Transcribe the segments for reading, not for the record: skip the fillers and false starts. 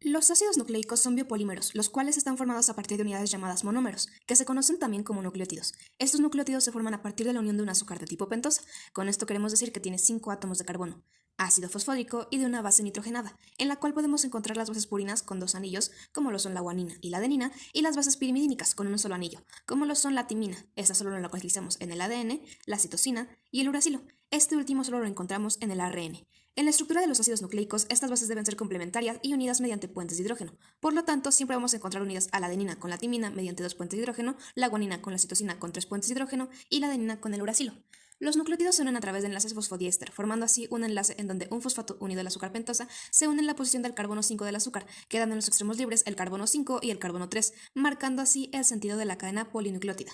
Los ácidos nucleicos son biopolímeros, los cuales están formados a partir de unidades llamadas monómeros, que se conocen también como nucleótidos. Estos nucleótidos se forman a partir de la unión de un azúcar de tipo pentosa. Con esto queremos decir que tiene 5 átomos de carbono, ácido fosfórico y de una base nitrogenada, en la cual podemos encontrar las bases purinas con 2 anillos, como lo son la guanina y la adenina, y las bases pirimidínicas con un solo anillo, como lo son la timina, esta solo la localizamos en el ADN, la citosina y el uracilo. Este último solo lo encontramos en el ARN. En la estructura de los ácidos nucleicos, estas bases deben ser complementarias y unidas mediante puentes de hidrógeno. Por lo tanto, siempre vamos a encontrar unidas a la adenina con la timina mediante 2 puentes de hidrógeno, la guanina con la citosina con 3 puentes de hidrógeno y la adenina con el uracilo. Los nucleótidos se unen a través de enlaces fosfodiéster, formando así un enlace en donde un fosfato unido al azúcar pentosa se une en la posición del carbono 5 del azúcar, quedando en los extremos libres el carbono 5 y el carbono 3, marcando así el sentido de la cadena polinucleótida.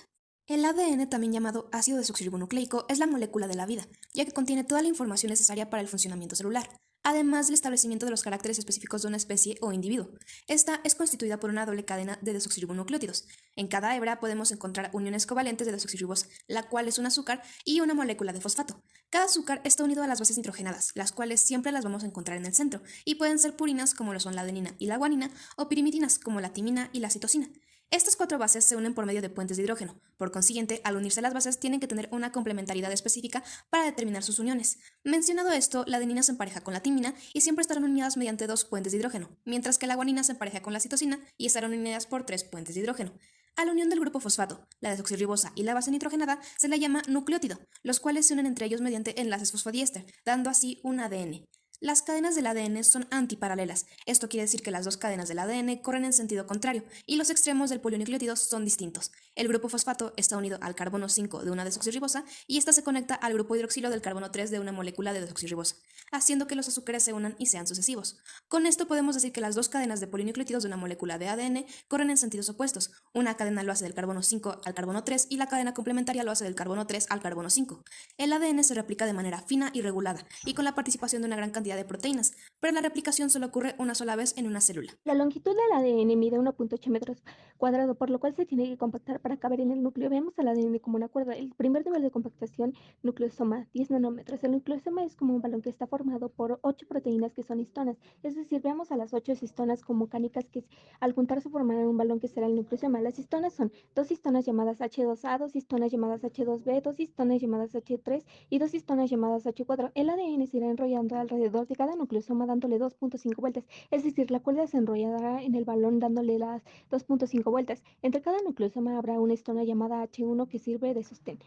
El ADN, también llamado ácido desoxirribonucleico, es la molécula de la vida, ya que contiene toda la información necesaria para el funcionamiento celular, además del establecimiento de los caracteres específicos de una especie o individuo. Esta es constituida por una doble cadena de desoxirribonucleótidos. En cada hebra podemos encontrar uniones covalentes de desoxirribosa, la cual es un azúcar, y una molécula de fosfato. Cada azúcar está unido a las bases nitrogenadas, las cuales siempre las vamos a encontrar en el centro, y pueden ser purinas como lo son la adenina y la guanina, o pirimidinas como la timina y la citosina. Estas 4 bases se unen por medio de puentes de hidrógeno. Por consiguiente, al unirse las bases tienen que tener una complementariedad específica para determinar sus uniones. Mencionado esto, la adenina se empareja con la timina y siempre estarán unidas mediante 2 puentes de hidrógeno, mientras que la guanina se empareja con la citosina y estarán unidas por 3 puentes de hidrógeno. A la unión del grupo fosfato, la desoxirribosa y la base nitrogenada se le llama nucleótido, los cuales se unen entre ellos mediante enlaces fosfodiéster, dando así un ADN. Las cadenas del ADN son antiparalelas. Esto quiere decir que las 2 cadenas del ADN corren en sentido contrario y los extremos del polinucleótido son distintos. El grupo fosfato está unido al carbono 5 de una desoxirribosa y esta se conecta al grupo hidroxilo del carbono 3 de una molécula de desoxirribosa, haciendo que los azúcares se unan y sean sucesivos. Con esto podemos decir que las 2 cadenas de polinucleótidos de una molécula de ADN corren en sentidos opuestos. Una cadena lo hace del carbono 5 al carbono 3 y la cadena complementaria lo hace del carbono 3 al carbono 5. El ADN se replica de manera fina y regulada y con la participación de una gran cantidad de proteínas, pero la replicación solo ocurre una sola vez en una célula. La longitud del ADN mide 1.8 metros cuadrados, por lo cual se tiene que compactar para caber en el núcleo. Vemos al ADN como una cuerda. El primer nivel de compactación, nucleosoma, 10 nanómetros. El nucleosoma es como un balón que está formado por 8 proteínas que son histonas. Es decir, vemos a las 8 histonas como canicas que al juntarse formarán un balón que será el nucleosoma. Las histonas son 2 histonas llamadas H2A, 2 histonas llamadas H2B, 2 histonas llamadas H3 y 2 histonas llamadas H4. El ADN se irá enrollando alrededor de cada nucleosoma dándole 2.5 vueltas. Es decir, la cuerda se enrollará en el balón dándole las 2.5 vueltas. Entre cada nucleosoma habrá una histona llamada H1 que sirve de sostén.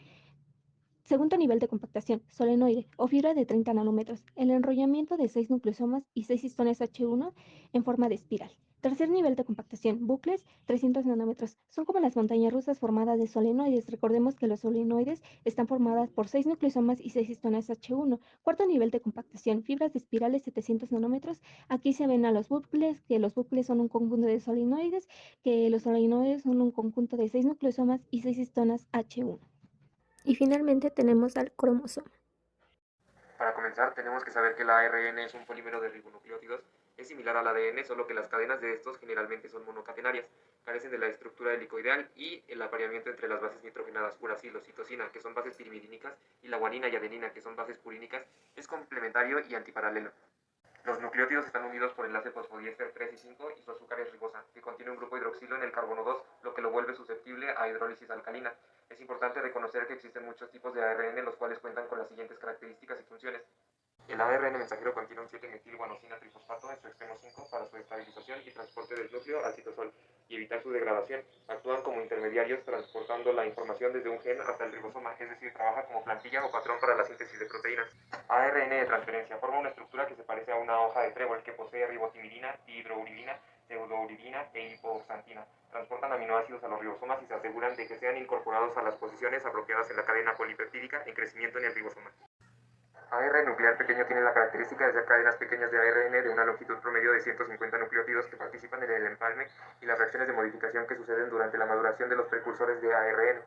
Segundo nivel de compactación, solenoide o fibra de 30 nanómetros. El enrollamiento de 6 nucleosomas y 6 histones H1 en forma de espiral. Tercer nivel de compactación, bucles 300 nanómetros. Son como las montañas rusas formadas de solenoides. Recordemos que los solenoides están formadas por 6 nucleosomas y 6 histonas H1. Cuarto nivel de compactación, fibras de espirales 700 nanómetros. Aquí se ven a los bucles, que los bucles son un conjunto de solenoides, que los solenoides son un conjunto de 6 nucleosomas y 6 histonas H1. Y finalmente tenemos al cromosoma. Para comenzar, tenemos que saber que el ARN es un polímero de ribonucleótidos. Es similar al ADN, solo que las cadenas de estos generalmente son monocatenarias, carecen de la estructura helicoidal y el apareamiento entre las bases nitrogenadas uracilo, citosina, que son bases pirimidínicas, y la guanina y adenina, que son bases purínicas, es complementario y antiparalelo. Los nucleótidos están unidos por enlace fosfodiéster 3 y 5 y su azúcar es ribosa, que contiene un grupo hidroxilo en el carbono 2, lo que lo vuelve susceptible a hidrólisis alcalina. Es importante reconocer que existen muchos tipos de ARN, los cuales cuentan con las siguientes características y funciones. El ARN mensajero contiene un 7-metilguanosina trifosfato en su extremo 5 para su estabilización y transporte del núcleo al citosol y evitar su degradación. Actúan como intermediarios transportando la información desde un gen hasta el ribosoma, es decir, trabaja como plantilla o patrón para la síntesis de proteínas. ARN de transferencia forma una estructura que se parece a una hoja de trébol que posee ribotimidina, dihidrouridina, pseudouridina e hipoxantina. Transportan aminoácidos a los ribosomas y se aseguran de que sean incorporados a las posiciones apropiadas en la cadena polipeptídica en crecimiento en el ribosoma. AR nuclear pequeño tiene la característica de ser cadenas pequeñas de ARN de una longitud promedio de 150 nucleótidos que participan en el empalme y las reacciones de modificación que suceden durante la maduración de los precursores de ARN.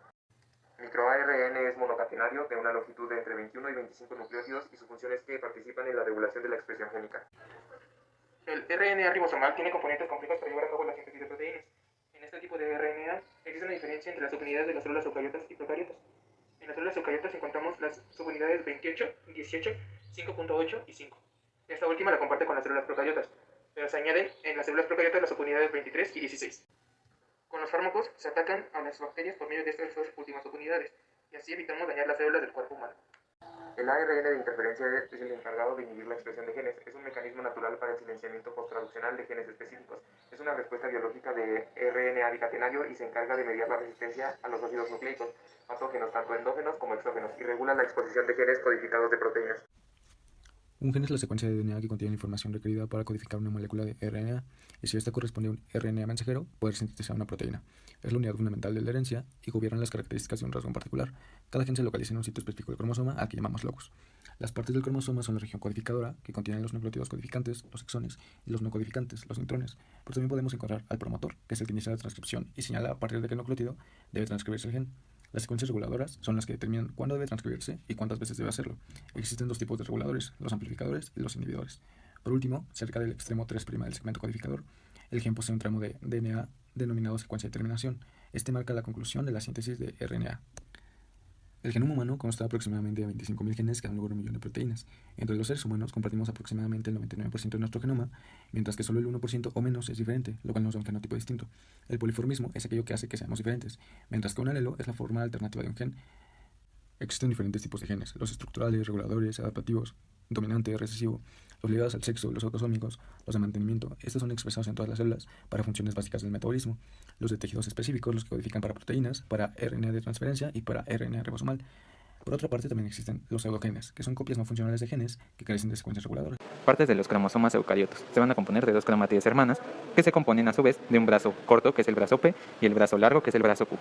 MicroARN es monocatenario de una longitud de entre 21 y 25 nucleótidos y su función es que participan en la regulación de la expresión génica. El RNA ribosomal tiene componentes complejos para llevar a cabo la síntesis de proteínas. En este tipo de RNA existe una diferencia entre las subunidades de las células eucariotas y procariotas. En las células eucariotas encontramos las subunidades 28, 18, 5.8 y 5. Esta última la comparte con las células procariotas. pero se añaden en las células procariotas las subunidades 23 y 16. Con los fármacos se atacan a las bacterias por medio de estas dos últimas subunidades, y así evitamos dañar las células del cuerpo humano. El ARN de interferencia es el encargado de inhibir la expresión de genes. Es un mecanismo natural para el silenciamiento posttraduccional de genes específicos. Es una respuesta biológica de RNA bicatenario y se encarga de mediar la resistencia a los ácidos nucleicos, patógenos tanto endógenos como exógenos, y regula la exposición de genes codificados de proteínas. Un gen es la secuencia de DNA que contiene la información requerida para codificar una molécula de RNA, y si esta corresponde a un RNA mensajero, poder sintetizar una proteína. Es la unidad fundamental de la herencia y gobierna las características de un rasgo en particular. Cada gen se localiza en un sitio específico del cromosoma al que llamamos locus. Las partes del cromosoma son la región codificadora, que contiene los nucleótidos codificantes, los exones, y los no codificantes, los intrones. Pero también podemos encontrar al promotor, que es el que inicia la transcripción y señala a partir de qué nucleótido debe transcribirse el gen. Las secuencias reguladoras son las que determinan cuándo debe transcribirse y cuántas veces debe hacerlo. Existen dos tipos de reguladores, los amplificadores y los inhibidores. Por último, cerca del extremo 3' del segmento codificador, el gen posee un tramo de DNA denominado secuencia de terminación. Este marca la conclusión de la síntesis de RNA. El genoma humano consta aproximadamente de 25.000 genes que dan lugar a un millón de proteínas. Entre los seres humanos compartimos aproximadamente el 99% de nuestro genoma, mientras que solo el 1% o menos es diferente, lo cual nos da un genotipo distinto. El poliformismo es aquello que hace que seamos diferentes, mientras que un alelo es la forma alternativa de un gen. Existen diferentes tipos de genes: los estructurales, reguladores, adaptativos, dominante, recesivo, los ligados al sexo, los autosómicos, los de mantenimiento. Estos son expresados en todas las células para funciones básicas del metabolismo. Los de tejidos específicos, los que codifican para proteínas, para RNA de transferencia y para RNA ribosomal. Por otra parte, también existen los pseudogenes, que son copias no funcionales de genes que carecen de secuencias reguladoras. Partes de los cromosomas eucariotos se van a componer de dos cromátides hermanas que se componen a su vez de un brazo corto, que es el brazo P, y el brazo largo, que es el brazo Q.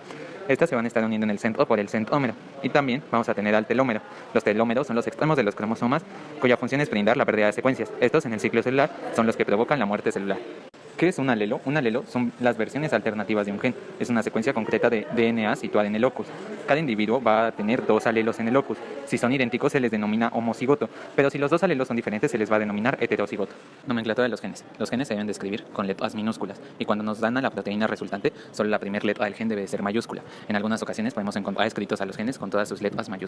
Estas se van a estar uniendo en el centro por el centrómero, y también vamos a tener al telómero. Los telómeros son los extremos de los cromosomas cuya función es brindar la pérdida de secuencias. Estos en el ciclo celular son los que provocan la muerte celular. ¿Qué es un alelo? Un alelo son las versiones alternativas de un gen. Es una secuencia concreta de DNA situada en el locus. Cada individuo va a tener dos alelos en el locus. Si son idénticos se les denomina homocigoto, pero si los dos alelos son diferentes se les va a denominar heterocigoto. Nomenclatura de los genes. Los genes se deben de escribir con letras minúsculas, y cuando nos dan a la proteína resultante, solo la primera letra del gen debe ser mayúscula. En algunas ocasiones podemos encontrar escritos a los genes con todas sus letras mayúsculas.